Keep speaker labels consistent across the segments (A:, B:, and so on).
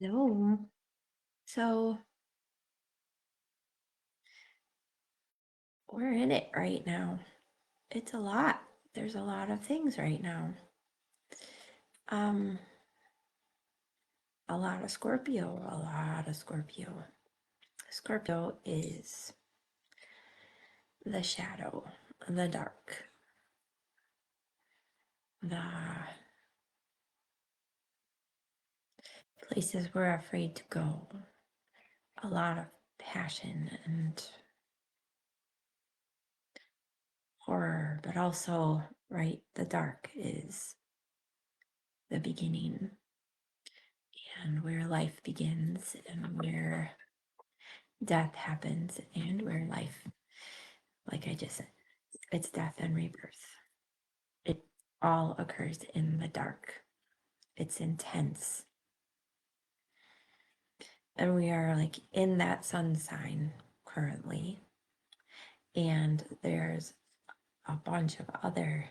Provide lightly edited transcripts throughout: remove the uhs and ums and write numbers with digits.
A: No. So we're in it right now. It's a lot. There's a lot of things right now. Um, a lot of Scorpio, a lot of Scorpio. Scorpio is the shadow, the dark, the places we're afraid to go. A lot of passion and horror, but also, right, the dark is the beginning and where life begins and where death happens and where life, like I just said, it's death and rebirth. It all occurs in the dark. It's intense. And we are like in that sun sign currently. And there's a bunch of other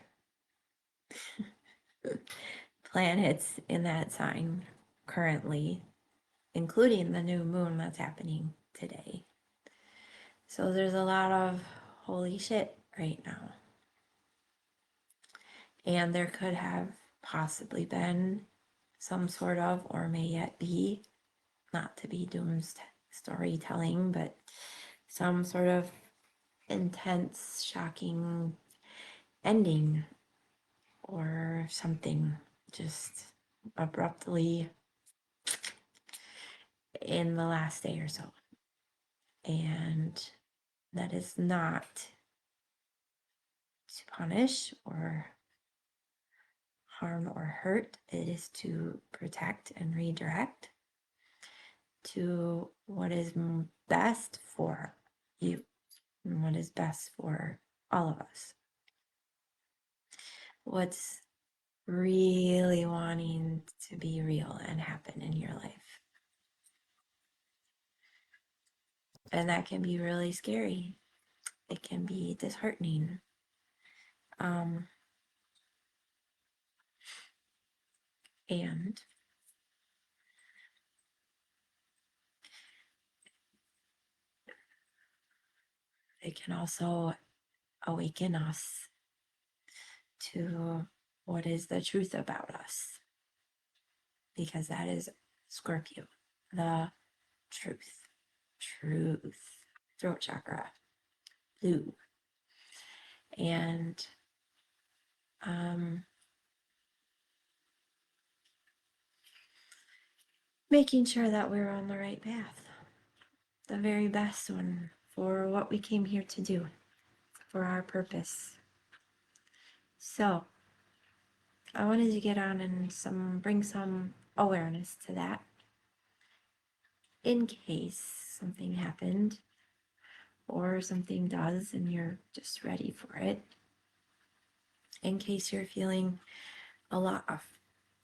A: planets in that sign currently, including the new moon that's happening today. So there's a lot of holy shit right now. And there could have possibly been some sort of, or may yet be, not to be storytelling, but some sort of intense, shocking ending or something just abruptly in the last day or so. And that is not to punish or harm or hurt, it is to protect and redirect to what is best for you and what is best for all of us. What's really wanting to be real and happen in your life. And that can be really scary. It can be disheartening. And it can also awaken us to what is the truth about us. Because that is Scorpio, the truth, throat chakra, blue. And making sure that we're on the right path, the very best one for what we came here to do, for our purpose. So I wanted to get on and bring some awareness to that in case something happened or something does and you're just ready for it. In case you're feeling a lot of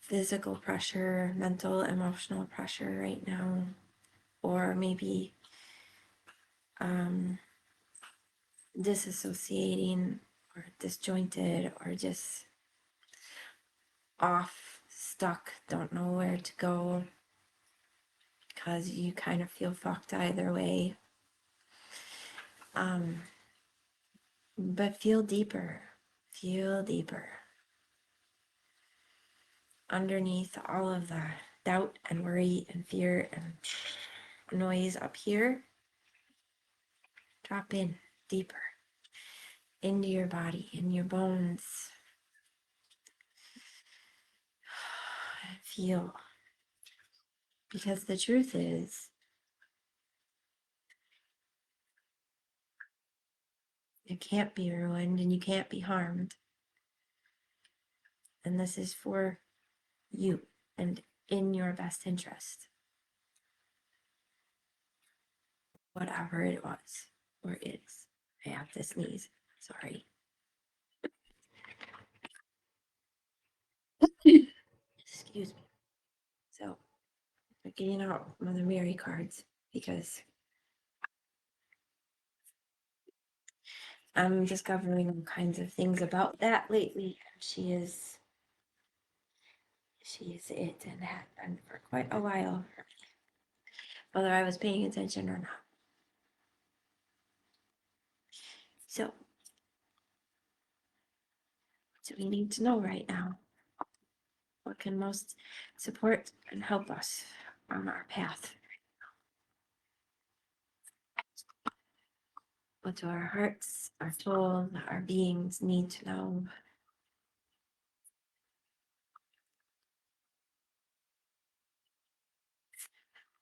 A: physical pressure, mental, emotional pressure right now, or maybe disassociating or disjointed or just off, stuck, don't know where to go because you kind of feel fucked either way. But feel deeper. Underneath all of the doubt and worry and fear and noise up here, drop in deeper into your body, in your bones. Feel. Because the truth is, you can't be ruined and you can't be harmed. And this is for you and in your best interest. Whatever it was or is. I have to sneeze. Sorry. Excuse me. So, we're getting out Mother Mary cards because I'm discovering all kinds of things about that lately. She is it and had been for quite a while. whether I was paying attention or not. So, what do we need to know right now? What can most support and help us on our path? What do our hearts, our soul, our beings need to know?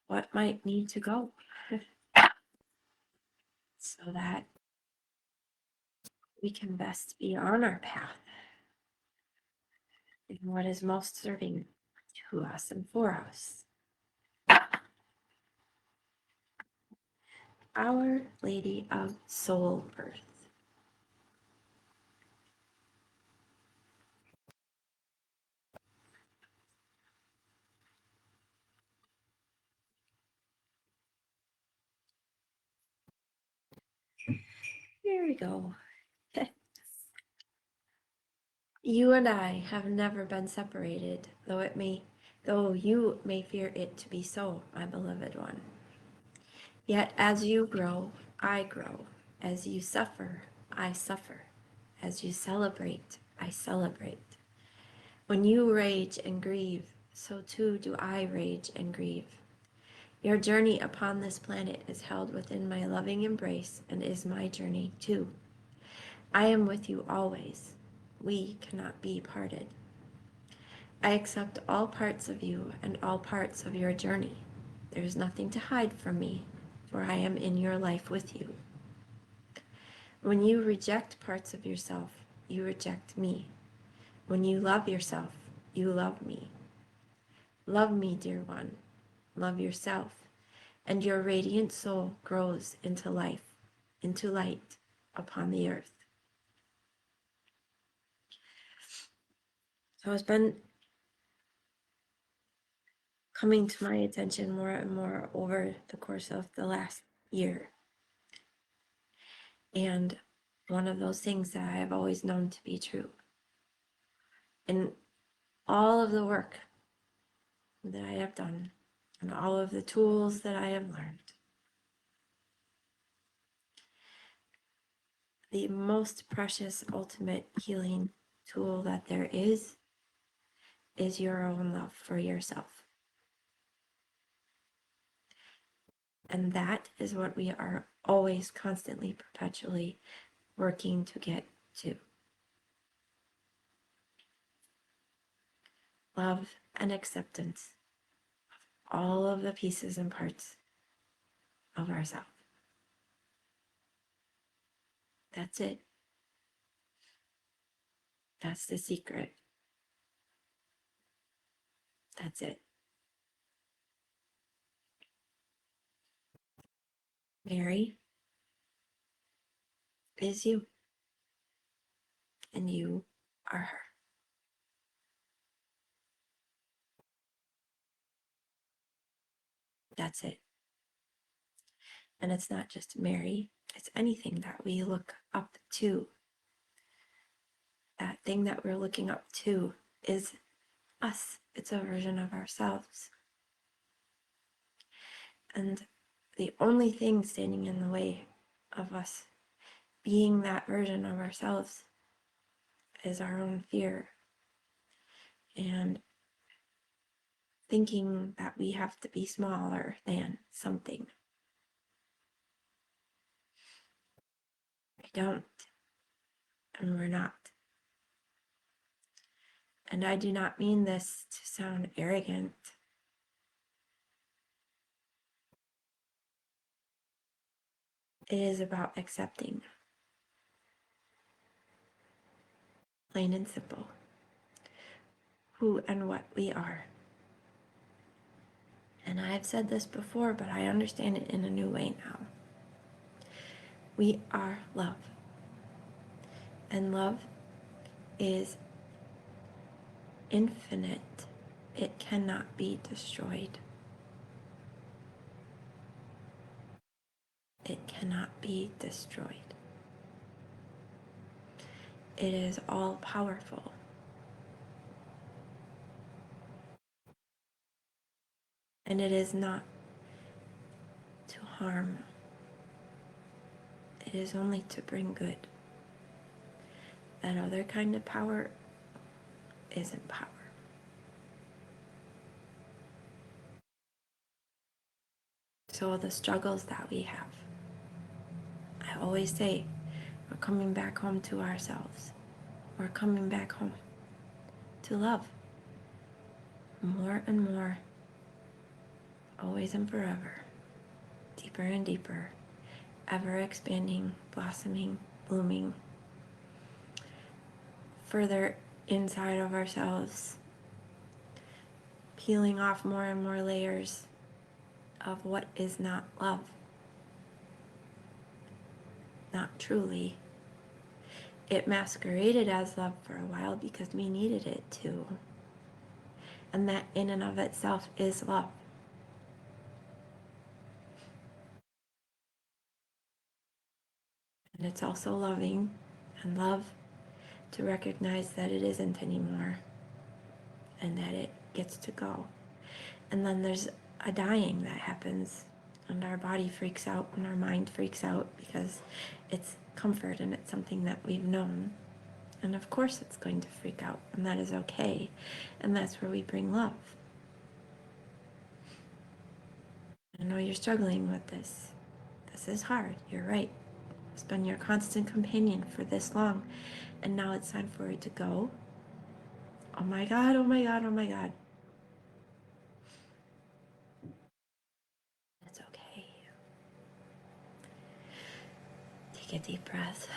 A: What might need to go so that we can best be on our path in what is most serving to us and for us? Our Lady of Soul Birth. Here we go. You and I have never been separated, though you may fear it to be so, my beloved one. Yet as you grow, I grow. As you suffer, I suffer. As you celebrate, I celebrate. When you rage and grieve, so too do I rage and grieve. Your journey upon this planet is held within my loving embrace and is my journey too. I am with you always. We cannot be parted. I accept all parts of you and all parts of your journey. There is nothing to hide from me, for I am in your life with you. When you reject parts of yourself, you reject me. When you love yourself, you love me. Love me, dear one. Love yourself, and your radiant soul grows into life, into light upon the earth. So it's been coming to my attention more and more over the course of the last year. And one of those things that I have always known to be true. In all of the work that I have done, and all of the tools that I have learned, the most precious, ultimate healing tool that there is your own love for yourself. And that is what we are always, constantly, perpetually working to get to. Love and acceptance of all of the pieces and parts of ourselves. That's it. That's the secret. That's it. Mary is you, and you are her. That's it. And it's not just Mary, it's anything that we look up to. That thing that we're looking up to is us. It's a version of ourselves. And the only thing standing in the way of us being that version of ourselves is our own fear and thinking that we have to be smaller than something. We don't, and we're not. And I do not mean this to sound arrogant. It is about accepting, plain and simple, who and what we are. And I've said this before, but I understand it in a new way now. We are love. And love is infinite. It cannot be destroyed. It cannot be destroyed. It is all powerful. And it is not harm. It is only to bring good. That other kind of power isn't power. So the struggles that we have, I always say, we're coming back home to ourselves. We're coming back home to love more and more, always and forever, deeper and deeper, ever expanding, blossoming, blooming, further inside of ourselves, peeling off more and more layers of what is not love, not truly. It masqueraded as love for a while because we needed it to. And that in and of itself is love. And it's also loving and love to recognize that it isn't anymore and that it gets to go. And then there's a dying that happens, and our body freaks out and our mind freaks out because it's comfort and it's something that we've known. And of course it's going to freak out, and that is okay. And that's where we bring love. I know you're struggling with this. This is hard, you're right. It's been your constant companion for this long, and now it's time for it to go. Oh my God, oh my God, oh my God. It's okay. Take a deep breath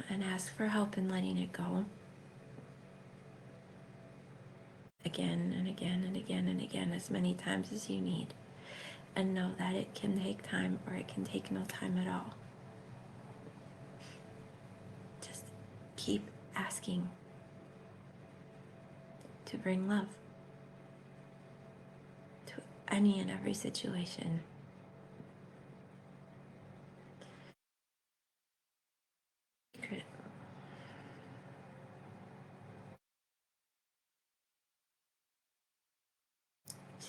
A: and ask for help in letting it go. Again and again and again and again, as many times as you need. And know that it can take time or it can take no time at all. Just keep asking to bring love to any and every situation.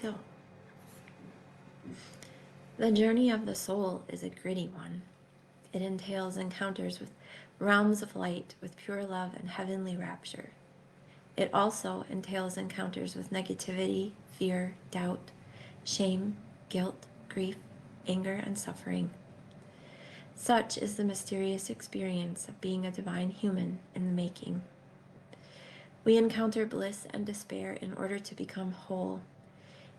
A: So, the journey of the soul is a gritty one. It entails encounters with realms of light, with pure love and heavenly rapture. It also entails encounters with negativity, fear, doubt, shame, guilt, grief, anger, and suffering. Such is the mysterious experience of being a divine human in the making. We encounter bliss and despair in order to become whole.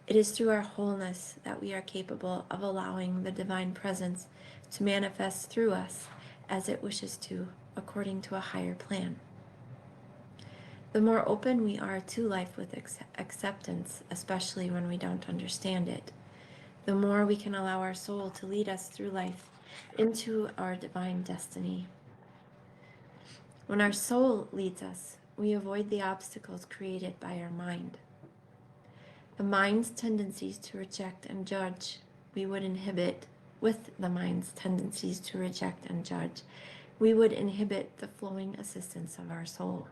A: It is through our wholeness that we are capable of allowing the divine presence to manifest through us as it wishes to, according to a higher plan. The more open we are to life with acceptance, especially when we don't understand it, the more we can allow our soul to lead us through life into our divine destiny. When our soul leads us, we avoid the obstacles created by our mind. The mind's tendencies to reject and judge, we would inhibit. With the mind's tendencies to reject and judge, we would inhibit the flowing assistance of our soul.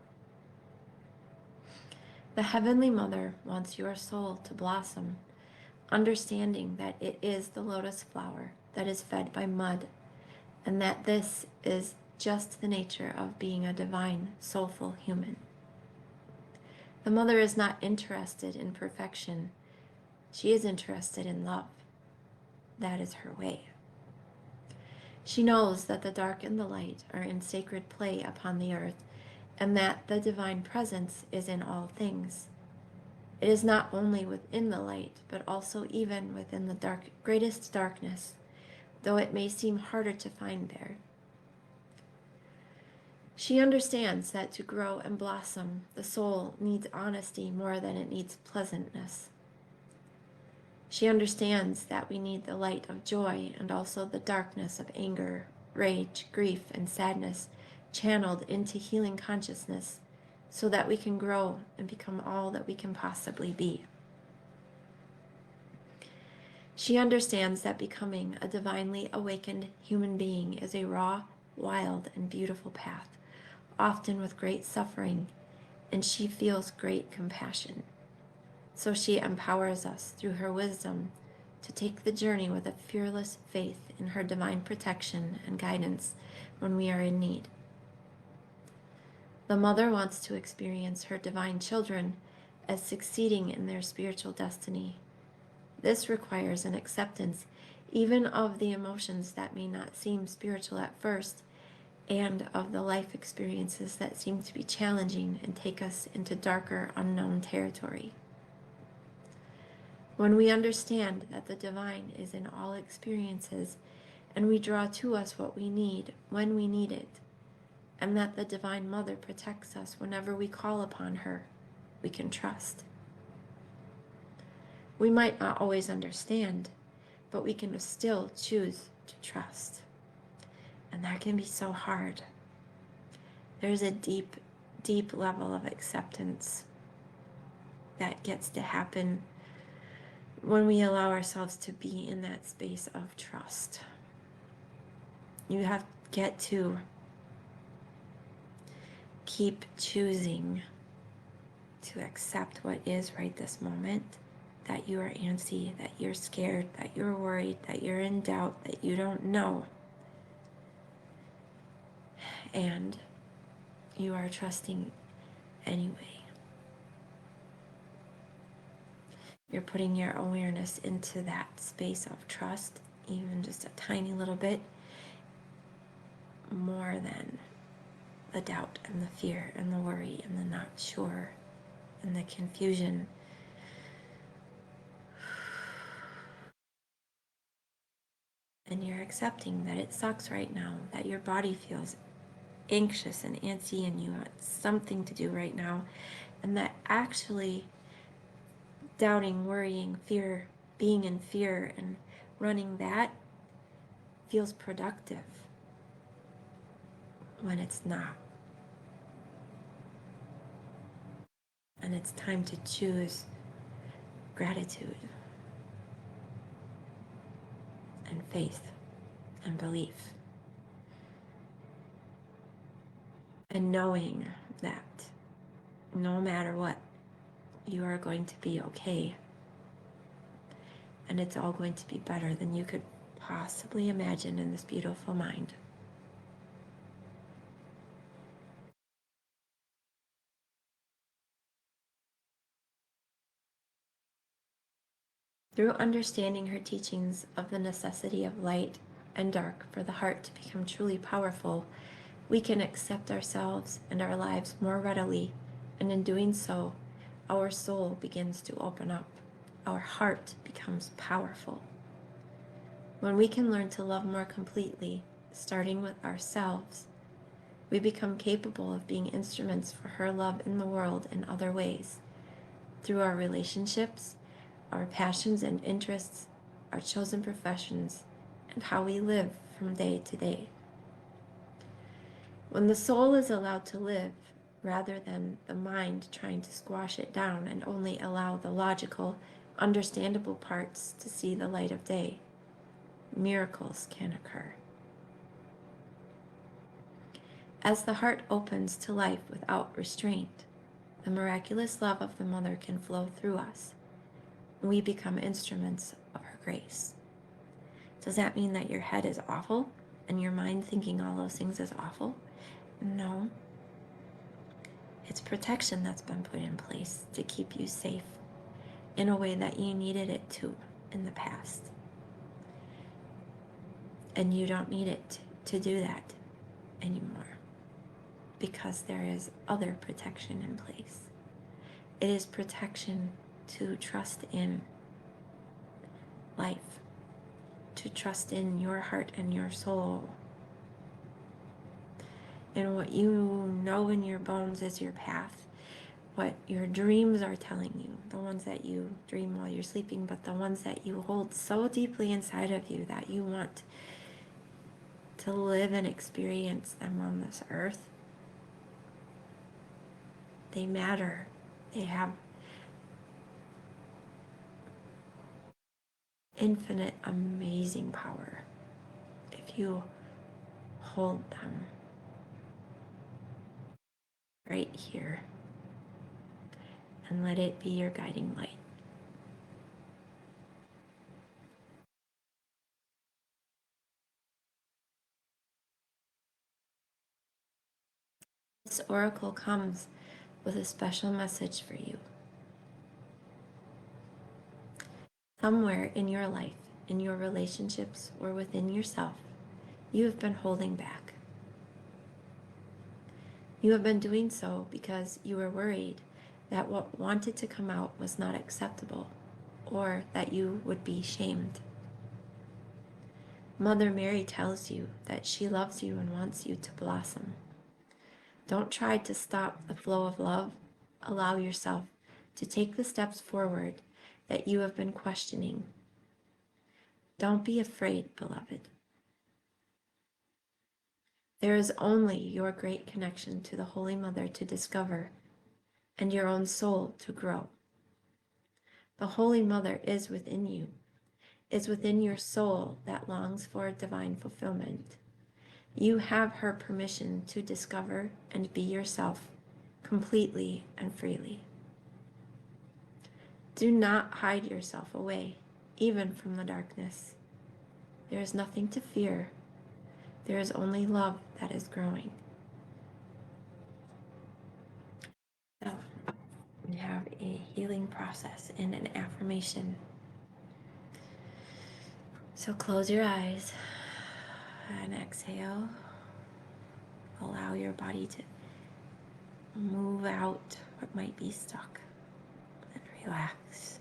A: The Heavenly Mother wants your soul to blossom, understanding that it is the lotus flower that is fed by mud, and that this is just the nature of being a divine, soulful human. The Mother is not interested in perfection. She is interested in love. That is her way. She knows that the dark and the light are in sacred play upon the earth, and that the divine presence is in all things. It is not only within the light, but also even within the greatest darkness, though it may seem harder to find there. She understands that to grow and blossom, the soul needs honesty more than it needs pleasantness. She understands that we need the light of joy and also the darkness of anger, rage, grief, and sadness channeled into healing consciousness so that we can grow and become all that we can possibly be. She understands that becoming a divinely awakened human being is a raw, wild, and beautiful path, often with great suffering, and she feels great compassion. So she empowers us through her wisdom to take the journey with a fearless faith in her divine protection and guidance when we are in need. The mother wants to experience her divine children as succeeding in their spiritual destiny. This requires an acceptance even of the emotions that may not seem spiritual at first, and of the life experiences that seem to be challenging and take us into darker, unknown territory. When we understand that the divine is in all experiences, and we draw to us what we need when we need it, and that the Divine Mother protects us whenever we call upon her, we can trust. We might not always understand, but we can still choose to trust. And that can be so hard. There's a deep, deep level of acceptance that gets to happen when we allow ourselves to be in that space of trust. You have to get to keep choosing to accept what is right this moment, that you are antsy, that you're scared, that you're worried, that you're in doubt, that you don't know. And you are trusting anyway. You're putting your awareness into that space of trust, even just a tiny little bit, more than the doubt and the fear and the worry and the not sure and the confusion. And you're accepting that it sucks right now, that your body feels anxious and antsy and you want something to do right now, and that actually doubting, worrying, fear, being in fear and running that feels productive when it's not. And it's time to choose gratitude and faith and belief. And knowing that no matter what, you are going to be okay. And it's all going to be better than you could possibly imagine in this beautiful mind. Through understanding her teachings of the necessity of light and dark for the heart to become truly powerful, we can accept ourselves and our lives more readily, and in doing so, our soul begins to open up. Our heart becomes powerful. When we can learn to love more completely, starting with ourselves, we become capable of being instruments for her love in the world in other ways, through our relationships, our passions and interests, our chosen professions, and how we live from day to day. When the soul is allowed to live, rather than the mind trying to squash it down and only allow the logical, understandable parts to see the light of day, miracles can occur. As the heart opens to life without restraint, the miraculous love of the Mother can flow through us. We become instruments of her grace. Does that mean that your head is awful and your mind thinking all those things is awful? No. It's protection that's been put in place to keep you safe in a way that you needed it to in the past. And you don't need it to do that anymore because there is other protection in place. It is protection to trust in life, to trust in your heart and your soul, and what you know in your bones is your path, what your dreams are telling you, the ones that you dream while you're sleeping, but the ones that you hold so deeply inside of you that you want to live and experience them on this earth. They matter. They have infinite, amazing power if you hold them right here and let it be your guiding light. This oracle comes with a special message for you. Somewhere in your life, in your relationships, or within yourself, you have been holding back. You have been doing so because you were worried that what wanted to come out was not acceptable, or that you would be shamed. Mother Mary tells you that she loves you and wants you to blossom. Don't try to stop the flow of love. Allow yourself to take the steps forward that you have been questioning. Don't be afraid, beloved. There is only your great connection to the Holy Mother to discover and your own soul to grow. The Holy Mother is within you, is within your soul that longs for divine fulfillment. You have her permission to discover and be yourself completely and freely. Do not hide yourself away, even from the darkness. There is nothing to fear. There is only love that is growing. So, we have a healing process and an affirmation. So close your eyes and exhale. Allow your body to move out what might be stuck and relax.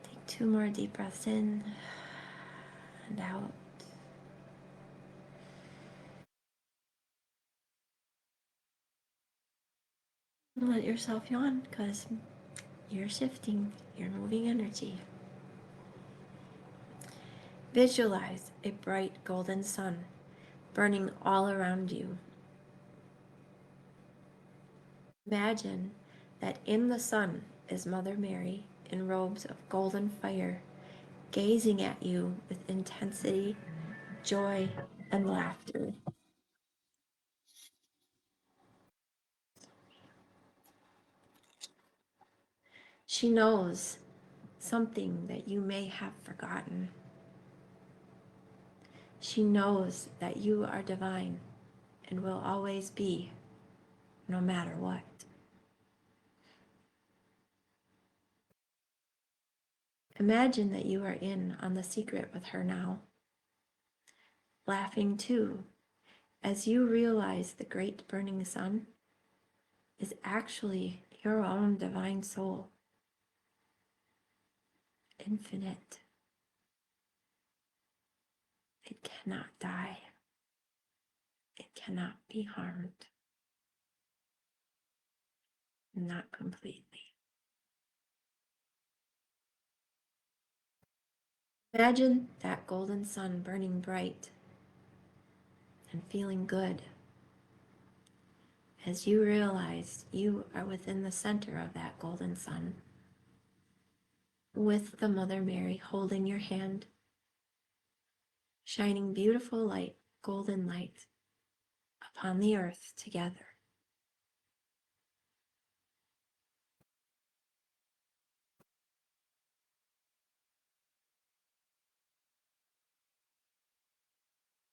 A: Take 2 more deep breaths in and out. Let yourself yawn because you're shifting, you're moving energy. Visualize a bright golden sun burning all around you. Imagine that in the sun is Mother Mary in robes of golden fire, gazing at you with intensity, joy, and laughter. She knows something that you may have forgotten. She knows that you are divine and will always be, no matter what. Imagine that you are in on the secret with her now, laughing too, as you realize the great burning sun is actually your own divine soul, infinite. It cannot die. It cannot be harmed. Not completely. Imagine that golden sun burning bright and feeling good as you realize you are within the center of that golden sun, with the Mother Mary holding your hand, shining beautiful light, golden light, upon the earth together.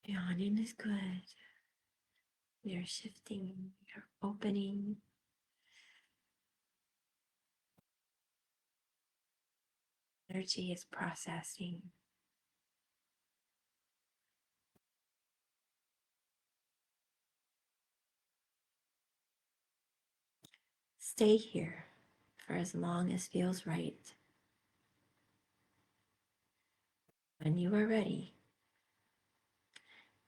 A: Yawning is good. You're shifting, you're opening. Energy is processing. Stay here for as long as feels right. When you are ready,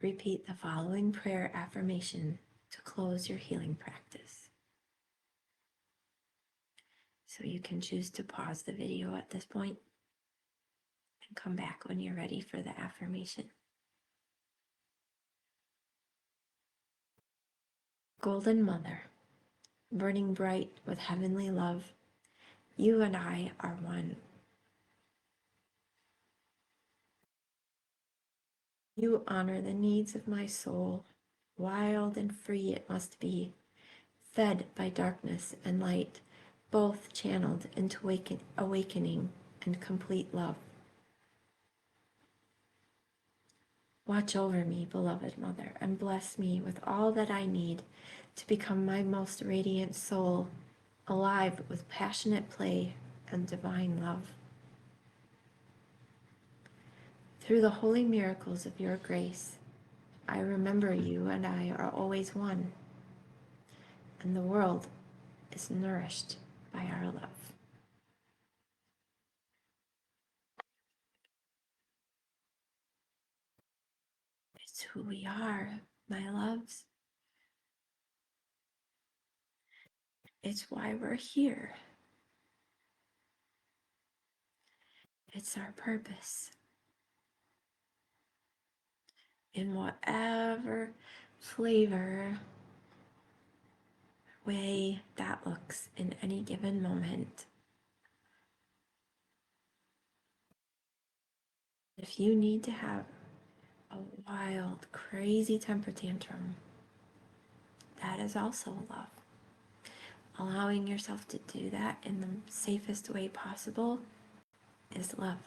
A: repeat the following prayer affirmation to close your healing practice. So you can choose to pause the video at this point and come back when you're ready for the affirmation. Golden Mother, burning bright with heavenly love, you and I are one. You honor the needs of my soul. Wild and free it must be, fed by darkness and light, both channeled into awakening and complete love. Watch over me, beloved Mother, and bless me with all that I need to become my most radiant soul, alive with passionate play and divine love. Through the holy miracles of your grace, I remember you and I are always one, and the world is nourished by our love. It's who we are, my loves. It's why we're here. It's our purpose. In whatever flavor, way that looks in any given moment. If you need to have a wild, crazy temper tantrum, that is also love. Allowing yourself to do that in the safest way possible is love.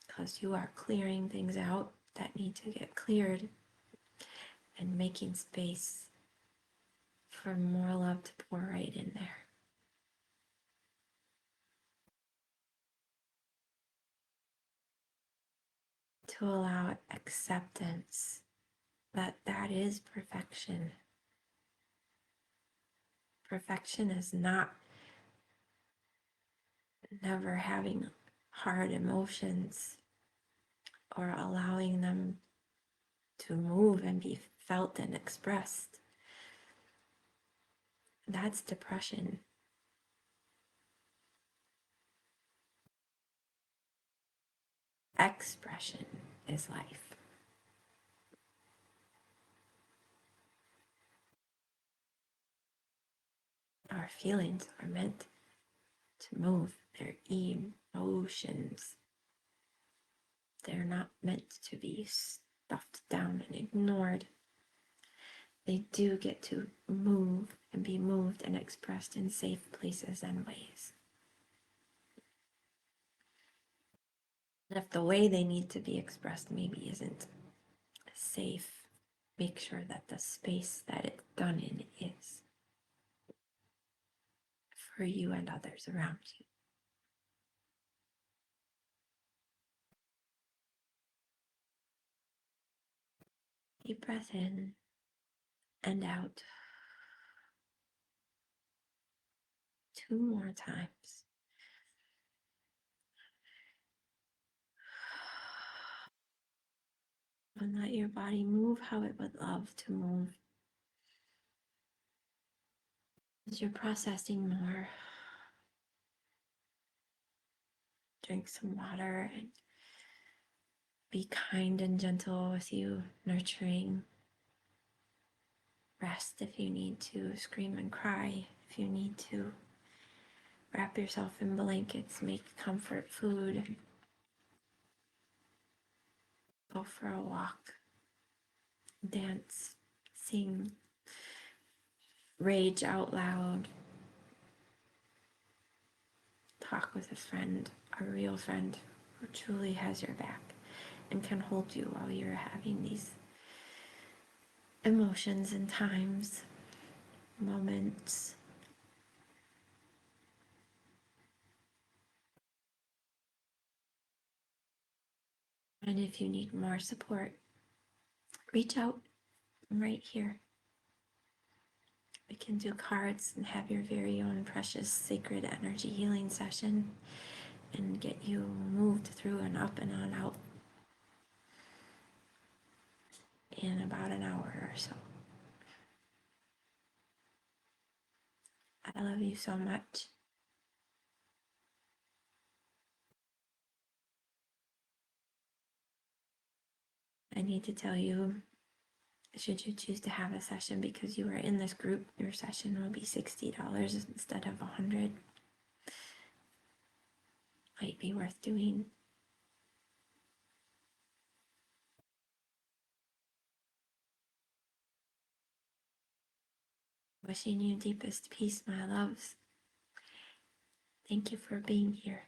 A: Because you are clearing things out that need to get cleared and making space for more love to pour right in there. To allow acceptance that that is perfection. Perfection is not never having hard emotions or allowing them to move and be felt and expressed. That's depression. Expression is life. Our feelings are meant to move. They're emotions. They're not meant to be stuffed down and ignored. They do get to move and be moved and expressed in safe places and ways. And if the way they need to be expressed maybe isn't safe, make sure that the space that it's done in is for you and others around you. Deep breath in and out. 2 more times. And let your body move how it would love to move. As you're processing more, drink some water and be kind and gentle with you, nurturing. Rest if you need to, scream and cry if you need to. Wrap yourself in blankets, make comfort food. Go for a walk, dance, sing, rage out loud. Talk with a friend, a real friend who truly has your back and can hold you while you're having these emotions and times, moments. And if you need more support, reach out. I'm right here. We can do cards and have your very own precious sacred energy healing session and get you moved through and up and on out in about an hour or so. I love you so much. I need to tell you, should you choose to have a session because you are in this group, your session will be $60 instead of $100. Might be worth doing. Wishing you deepest peace, my loves. Thank you for being here.